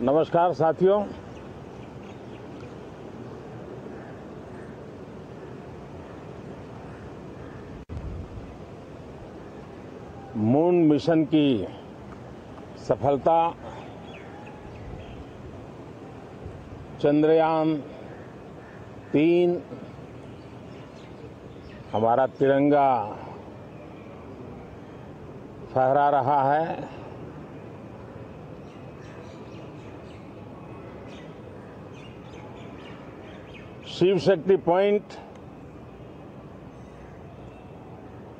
नमस्कार साथियों। Moon mission की सफलता, चंद्रयान-3 हमारा तिरंगा फहरा रहा है। शिव शक्ति पॉइंट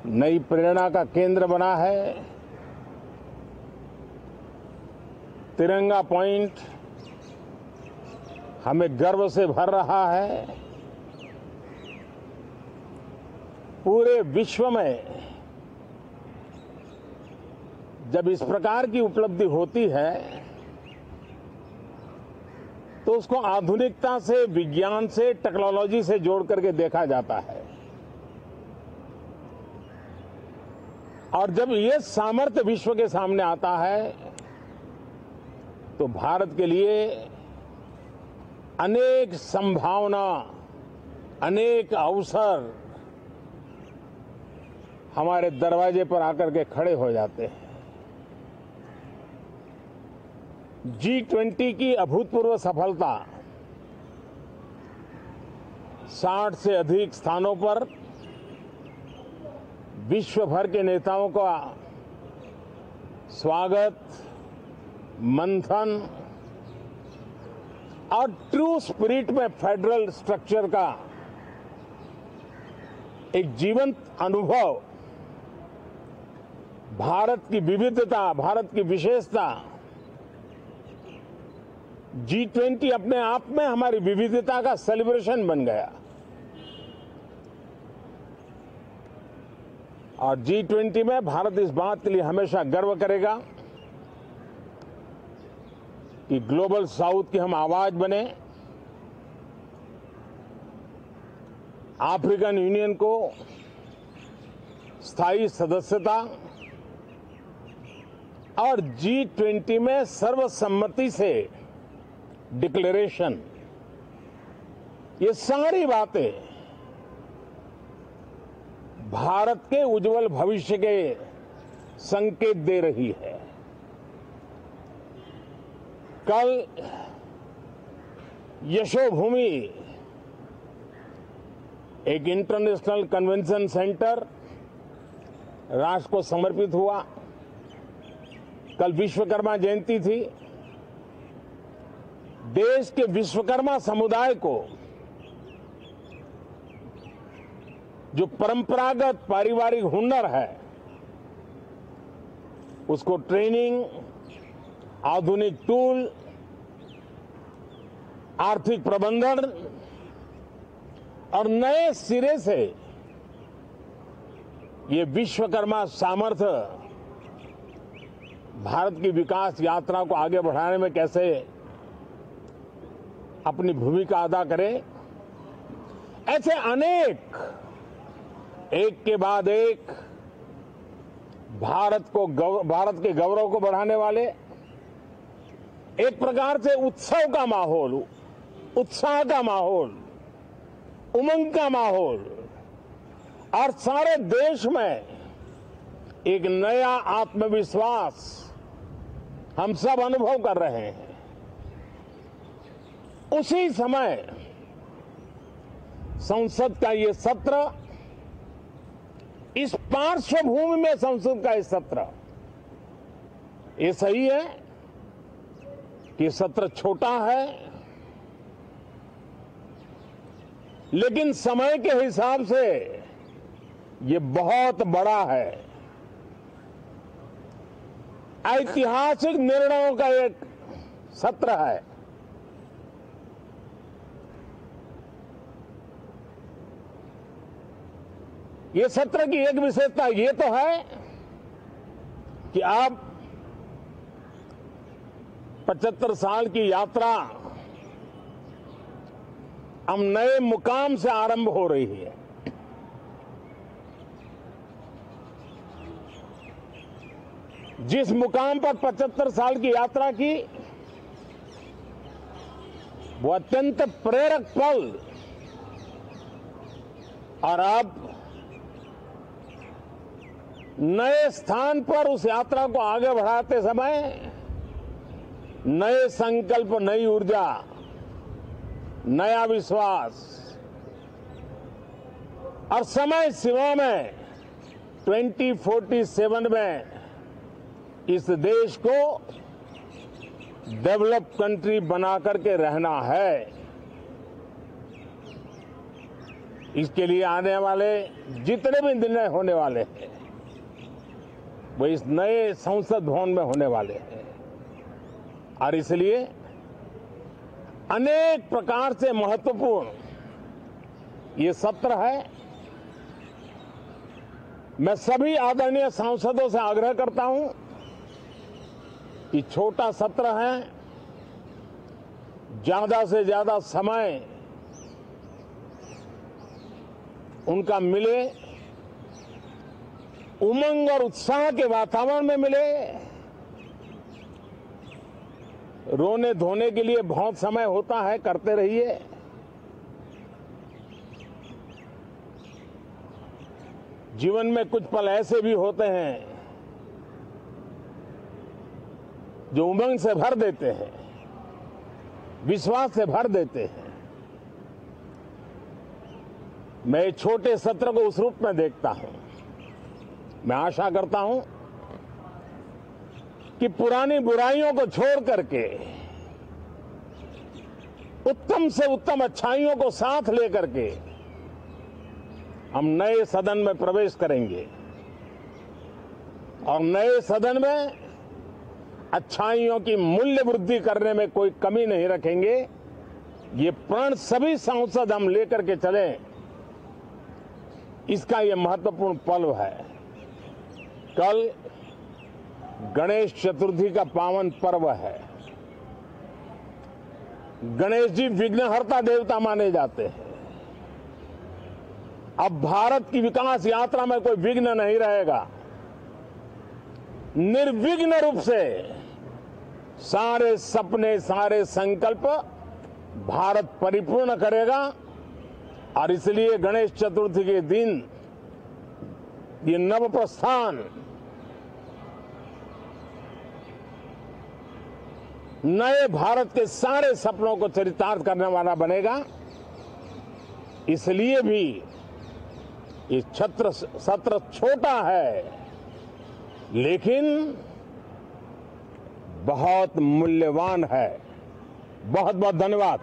नई प्रेरणा का केंद्र बना है। तिरंगा पॉइंट हमें गर्व से भर रहा है। पूरे विश्व में जब इस प्रकार की उपलब्धि होती है तो उसको आधुनिकता से, विज्ञान से, टेक्नोलॉजी से जोड़ करके देखा जाता है। और जब ये सामर्थ्य विश्व के सामने आता है तो भारत के लिए अनेक संभावना, अनेक अवसर हमारे दरवाजे पर आकर के खड़े हो जाते हैं। G20 की अभूतपूर्व सफलता, 60 से अधिक स्थानों पर विश्व भर के नेताओं का स्वागत, मंथन और ट्रू स्पिरिट में फेडरल स्ट्रक्चर का एक जीवंत अनुभव, भारत की विविधता, भारत की विशेषता। G20 अपने आप में हमारी विविधता का सेलिब्रेशन बन गया। और G20 में भारत इस बात के लिए हमेशा गर्व करेगा कि ग्लोबल साउथ की हम आवाज बने। अफ्रीकन यूनियन को स्थायी सदस्यता और G20 में सर्वसम्मति से डिक्लेरेशन, ये सारी बातें भारत के उज्जवल भविष्य के संकेत दे रही है। कल यशोभूमि एक इंटरनेशनल कन्वेंशन सेंटर राष्ट्र को समर्पित हुआ। कल विश्वकर्मा जयंती थी। देश के विश्वकर्मा समुदाय को जो परंपरागत पारिवारिक हुनर है उसको ट्रेनिंग, आधुनिक टूल, आर्थिक प्रबंधन और नए सिरे से ये विश्वकर्मा सामर्थ्य भारत की विकास यात्रा को आगे बढ़ाने में कैसे अपनी भूमिका अदा करे, ऐसे अनेक एक के बाद एक भारत के गौरव को बढ़ाने वाले, एक प्रकार से उत्सव का माहौल, उत्साह का माहौल, उमंग का माहौल और सारे देश में एक नया आत्मविश्वास हम सब अनुभव कर रहे हैं। उसी समय संसद का ये सत्र, इस पार्श्वभूमि में संसद का ये सत्र, ये सही है कि सत्र छोटा है, लेकिन समय के हिसाब से ये बहुत बड़ा है। ऐतिहासिक निर्णयों का एक सत्र है। ये सत्र की एक विशेषता ये तो है कि अब 75 साल की यात्रा हम नए मुकाम से आरंभ हो रही है। जिस मुकाम पर 75 साल की यात्रा की, वो अत्यंत प्रेरक पल और अब नए स्थान पर उस यात्रा को आगे बढ़ाते समय नए संकल्प, नई ऊर्जा, नया विश्वास और समय सीमा में 2047 में इस देश को डेवलप कंट्री बना करके रहना है। इसके लिए आने वाले जितने भी निर्णय होने वाले हैं वो इस नए संसद भवन में होने वाले हैं और इसलिए अनेक प्रकार से महत्वपूर्ण ये सत्र है। मैं सभी आदरणीय सांसदों से आग्रह करता हूं कि छोटा सत्र है, ज्यादा से ज्यादा समय उनका मिले, उमंग और उत्साह के वातावरण में मिले। रोने धोने के लिए बहुत समय होता है, करते रहिए। जीवन में कुछ पल ऐसे भी होते हैं जो उमंग से भर देते हैं, विश्वास से भर देते हैं। मैं इस छोटे सत्र को उस रूप में देखता हूं। मैं आशा करता हूं कि पुरानी बुराइयों को छोड़ करके उत्तम से उत्तम अच्छाइयों को साथ लेकर के हम नए सदन में प्रवेश करेंगे और नए सदन में अच्छाइयों की मूल्य वृद्धि करने में कोई कमी नहीं रखेंगे। ये प्रण सभी सांसद हम लेकर के चले, इसका ये महत्वपूर्ण पल है। कल गणेश चतुर्थी का पावन पर्व है। गणेश जी विघ्नहर्ता देवता माने जाते हैं। अब भारत की विकास यात्रा में कोई विघ्न नहीं रहेगा। निर्विघ्न रूप से सारे सपने, सारे संकल्प भारत परिपूर्ण करेगा और इसलिए गणेश चतुर्थी के दिन ये नव प्रस्थान नए भारत के सारे सपनों को चरितार्थ करने वाला बनेगा। इसलिए भी ये सत्र छोटा है लेकिन बहुत मूल्यवान है। बहुत बहुत धन्यवाद।